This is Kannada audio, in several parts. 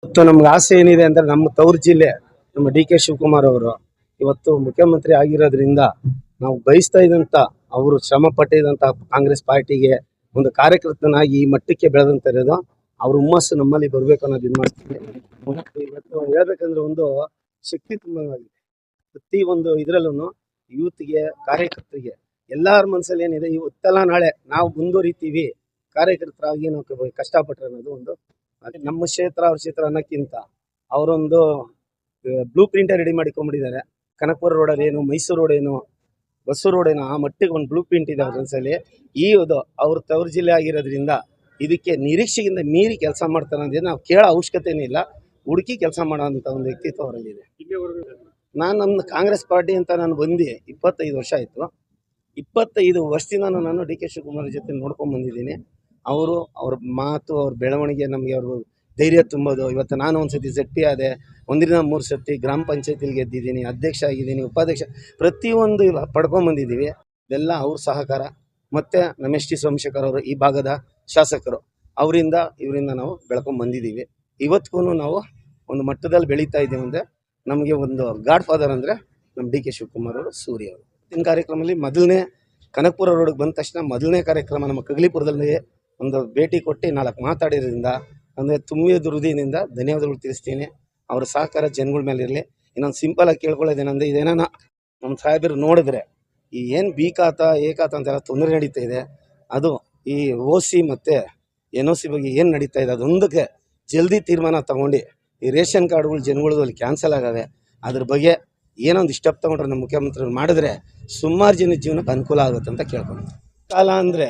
ಇವತ್ತು ನಮ್ಗೆ ಆಸೆ ಏನಿದೆ ಅಂದ್ರೆ ನಮ್ಮ ತವರು ಜಿಲ್ಲೆ ನಮ್ಮ ಡಿ.ಕೆ. ಶಿವಕುಮಾರ್ ಅವರು ಇವತ್ತು ಮುಖ್ಯಮಂತ್ರಿ ಆಗಿರೋದ್ರಿಂದ ನಾವು ಬಯಸ್ತಾ ಇದ್ದಂತ ಅವರು ಶ್ರಮ ಪಟ್ಟಿದಂತ ಕಾಂಗ್ರೆಸ್ ಪಾರ್ಟಿಗೆ ಒಂದು ಕಾರ್ಯಕರ್ತನಾಗಿ ಈ ಮಟ್ಟಕ್ಕೆ ಬೆಳೆದಂತ ಇರೋದು ಅವ್ರ ಹುಮ್ಮಸ್ಸು ನಮ್ಮಲ್ಲಿ ಬರ್ಬೇಕು ಅನ್ನೋದು ಇದು ಮಾಡ್ತೀವಿ. ಇವತ್ತು ಹೇಳ್ಬೇಕಂದ್ರೆ ಒಂದು ಶಕ್ತಿ ತುಂಬಾಗಿದೆ ಪ್ರತಿ ಒಂದು ಇದ್ರಲ್ಲೂ ಯೂತ್ಗೆ ಕಾರ್ಯಕರ್ತರಿಗೆ ಎಲ್ಲಾರ ಮನಸ್ಸಲ್ಲಿ ಏನಿದೆ ಇವತ್ತೆಲ್ಲ ನಾಳೆ ನಾವು ಮುಂದುವರಿತೀವಿ ಕಾರ್ಯಕರ್ತರಾಗಿ ನಾವು ಕಷ್ಟಪಟ್ಟರೆ ಅನ್ನೋದು ಒಂದು ನಮ್ಮ ಕ್ಷೇತ್ರ ಅವ್ರ ಕ್ಷೇತ್ರ ಅನ್ನೋಕ್ಕಿಂತ ಅವರೊಂದು ಬ್ಲೂ ಪ್ರಿಂಟ್ ರೆಡಿ ಮಾಡಿಕೊಂಡ್ಬಿಟ್ಟಿದ್ದಾರೆ. ಕನಕಪುರ ರೋಡಲ್ಲಿ ಏನು, ಮೈಸೂರು ರೋಡ್ ಏನು, ಬಸ್ಸು ರೋಡ್ ಏನು, ಆ ಮಟ್ಟಿಗೆ ಒಂದು ಬ್ಲೂ ಪ್ರಿಂಟ್ ಇದೆ ಅವ್ರ ಮನಸ್ಸಲ್ಲಿ. ಅವ್ರ ತವರು ಜಿಲ್ಲೆ ಆಗಿರೋದ್ರಿಂದ ಇದಕ್ಕೆ ನಿರೀಕ್ಷೆಗಿಂತ ಮೀರಿ ಕೆಲಸ ಮಾಡ್ತಾರೆ ಅಂದ್ರೆ ನಾವು ಕೇಳೋ ಅವಶ್ಯಕತೆನೇ ಇಲ್ಲ. ಹುಡುಕಿ ಕೆಲಸ ಮಾಡೋಂಥ ಒಂದು ವ್ಯಕ್ತಿತ್ವ ಅವರಲ್ಲಿದೆ. ನಾನು ನಮ್ಮ ಕಾಂಗ್ರೆಸ್ ಪಾರ್ಟಿ ಅಂತ ನಾನು ಬಂದು 25 ವರ್ಷ ಆಯಿತು. 25 ವರ್ಷದಿಂದ ನಾನು ಡಿ.ಕೆ. ಶಿವಕುಮಾರ್ ಜೊತೆ ನೋಡ್ಕೊಂಡು ಬಂದಿದ್ದೀನಿ. ಅವ್ರ ಮಾತು, ಅವ್ರ ಬೆಳವಣಿಗೆ ನಮಗೆ ಅವರು ಧೈರ್ಯ ತುಂಬೋದು. ಇವತ್ತು ನಾನು ಒಂದು ಸತಿ ZP ಆದೆ, 1ರಿಂದ 3 ಸತಿ ಗ್ರಾಮ ಪಂಚಾಯತಿಲಿ ಗೆದ್ದಿದ್ದೀನಿ, ಅಧ್ಯಕ್ಷ ಆಗಿದ್ದೀನಿ, ಉಪಾಧ್ಯಕ್ಷ, ಪ್ರತಿಯೊಂದು ಪಡ್ಕೊಂಬಂದಿದ್ದೀವಿ. ಇದೆಲ್ಲ ಅವ್ರ ಸಹಕಾರ ಮತ್ತು ನಮ್ಮ ಎಸ್ ಟಿ ಸೋಮಶೇಖರ್ ಅವರು ಈ ಭಾಗದ ಶಾಸಕರು ಇವರಿಂದ ನಾವು ಬೆಳ್ಕೊಂಬಂದಿದ್ದೀವಿ. ಇವತ್ತಿಗೂ ನಾವು ಒಂದು ಮಟ್ಟದಲ್ಲಿ ಬೆಳೀತಾ ಇದ್ದೀವಿ. ಅಂದರೆ ನಮಗೆ ಒಂದು ಗಾಡ್ ಫಾದರ್ ಅಂದರೆ ನಮ್ಮ ಡಿ.ಕೆ. ಶಿವಕುಮಾರ್ ಅವರು, ಸೂರ್ಯ ಅವರು. ಇನ್ನು ಕಾರ್ಯಕ್ರಮದಲ್ಲಿ ಮೊದಲನೇ ಕನಕಪುರ ರೋಡ್ಗೆ ಬಂದ ತಕ್ಷಣ ಮೊದಲನೇ ಕಾರ್ಯಕ್ರಮ ನಮ್ಮ ಕಗ್ಲಿಪುರದಲ್ಲಿ ಒಂದು ಭೇಟಿ ಕೊಟ್ಟು 4 ಮಾತಾಡಿದ್ರಿಂದ ಅಂದರೆ ತುಂಬಿದ ಹೃದಯದಿಂದ ಧನ್ಯವಾದಗಳು ತಿಳಿಸ್ತೀನಿ. ಅವರ ಸಹಕಾರ ಜನಗಳ ಮೇಲೆ ಇರಲಿ. ಇನ್ನೊಂದು ಸಿಂಪಲಾಗಿ ಕೇಳ್ಕೊಳ್ಳೋದೇನಂದರೆ ಇದೇನ ನಮ್ಮ ಸಾಹೇಬರು ನೋಡಿದ್ರೆ ಈ ಏನು ಬಿ ಖಾತಾ ಎ ಖಾತಾ ಅಂತೆಲ್ಲ ತೊಂದರೆ ನಡೀತಾ ಇದೆ, ಅದು ಈ OC ಮತ್ತು NOC ಬಗ್ಗೆ ಏನು ನಡೀತಾ ಇದೆ ಅದೊಂದಕ್ಕೆ ಜಲ್ದಿ ತೀರ್ಮಾನ ತಗೊಂಡು ಈ ರೇಷನ್ ಕಾರ್ಡ್ಗಳು ಜನಗಳದಲ್ಲಿ ಕ್ಯಾನ್ಸಲ್ ಆಗವೆ, ಅದ್ರ ಬಗ್ಗೆ ಏನೊಂದು ಸ್ಟೆಪ್ ತೊಗೊಂಡ್ರೆ ನಮ್ಮ ಮುಖ್ಯಮಂತ್ರಿಗಳು ಮಾಡಿದ್ರೆ ಸುಮಾರು ಜನ ಜೀವನಕ್ಕೆ ಅನುಕೂಲ ಆಗುತ್ತೆ ಅಂತ ಕೇಳ್ಕೊಂಡು. ಕಾಲ ಅಂದರೆ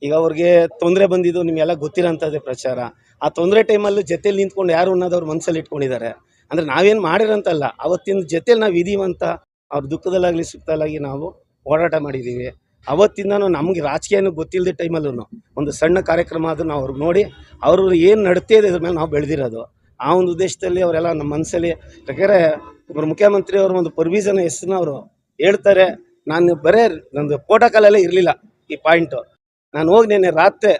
ಈಗ ಅವ್ರಿಗೆ ತೊಂದರೆ ಬಂದಿದ್ದು ನಿಮಗೆಲ್ಲ ಗೊತ್ತಿರೋಂಥದ್ದೇ ಪ್ರಚಾರ. ಆ ತೊಂದರೆ ಟೈಮಲ್ಲಿ ಜೊತೆಲಿ ನಿಂತ್ಕೊಂಡು ಯಾರು ಅನ್ನೋದು ಅವ್ರ ಮನಸ್ಸಲ್ಲಿ ಇಟ್ಕೊಂಡಿದ್ದಾರೆ. ಅಂದರೆ ನಾವೇನು ಮಾಡಿರೋಂತಲ್ಲ, ಅವತ್ತಿನ ಜೊತೆಲಿ ನಾವು ಇದೀವಂತ ಅವ್ರ ದುಃಖದಲ್ಲಾಗಲಿ ಸುಖದಲ್ಲಾಗಿ ನಾವು ಹೋರಾಟ ಮಾಡಿದ್ದೀವಿ. ಅವತ್ತಿಂದನೂ ನಮಗೆ ರಾಜಕೀಯನೂ ಗೊತ್ತಿಲ್ಲದೆ ಟೈಮಲ್ಲೂ ಒಂದು ಸಣ್ಣ ಕಾರ್ಯಕ್ರಮ ಅದು ನಾವು ಅವ್ರಿಗೆ ನೋಡಿ ಅವರು ಏನು ನಡ್ತಿದೆ ಇದ್ರ ಮೇಲೆ ನಾವು ಬೆಳೆದಿರೋದು. ಆ ಒಂದು ಉದ್ದೇಶದಲ್ಲಿ ಅವರೆಲ್ಲ ನಮ್ಮ ಮನಸ್ಸಲ್ಲಿ, ಯಾಕೆಂದರೆ ಒಬ್ಬರು ಮುಖ್ಯಮಂತ್ರಿ ಅವರು ಒಂದು ಪರ್ವಿಷನ್ ಹೆಸರನ್ನ ಅವರು ಹೇಳ್ತಾರೆ. ನಾನು ಬರೇ ನಂದು ಪ್ರೋಟೋಕಾಲಲ್ಲೇ ಇರಲಿಲ್ಲ ಈ ಪಾಯಿಂಟು. ನಾನು ಹೋಗಿ ನೆನ್ನೆ ರಾತ್ರಿ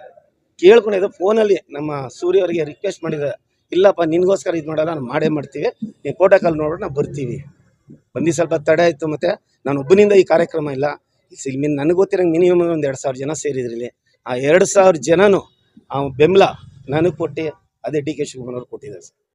ಕೇಳ್ಕೊಂಡಿದ್ದೆ ಫೋನಲ್ಲಿ ನಮ್ಮ ಸೂರ್ಯ ಅವರಿಗೆ ರಿಕ್ವೆಸ್ಟ್ ಮಾಡಿದೆ, ಇಲ್ಲಪ್ಪ ನಿನಗೋಸ್ಕರ ಇದು ಮಾಡಲ್ಲ, ನಾನು ಮಾಡೇ ಮಾಡ್ತೀವಿ, ನೀವು ಪ್ರೋಟೋಕಾಲ್ ನೋಡ್ಬಿಟ್ಟು ನಾವು ಬರ್ತೀವಿ. ಬಂದು ಸ್ವಲ್ಪ ತಡೆ ಆಯಿತು. ಮತ್ತು ನಾನು ಒಬ್ಬನಿಂದ ಈ ಕಾರ್ಯಕ್ರಮ ಇಲ್ಲ, ನನಗೆ ಗೊತ್ತಿರೋಂಗೆ ಮಿನಿಮಮ್ ಒಂದು 2,000 ಜನ ಸೇರಿದ್ರಲ್ಲಿ ಆ 2,000 ಜನನೂ ಬೆಂಬಲ ನನಗೆ ಕೊಟ್ಟು ಅದೇ ಡಿ.ಕೆ. ಶಿವಕುಮಾರ್ ಅವರು ಕೊಟ್ಟಿದ್ದಾರೆ ಸರ್.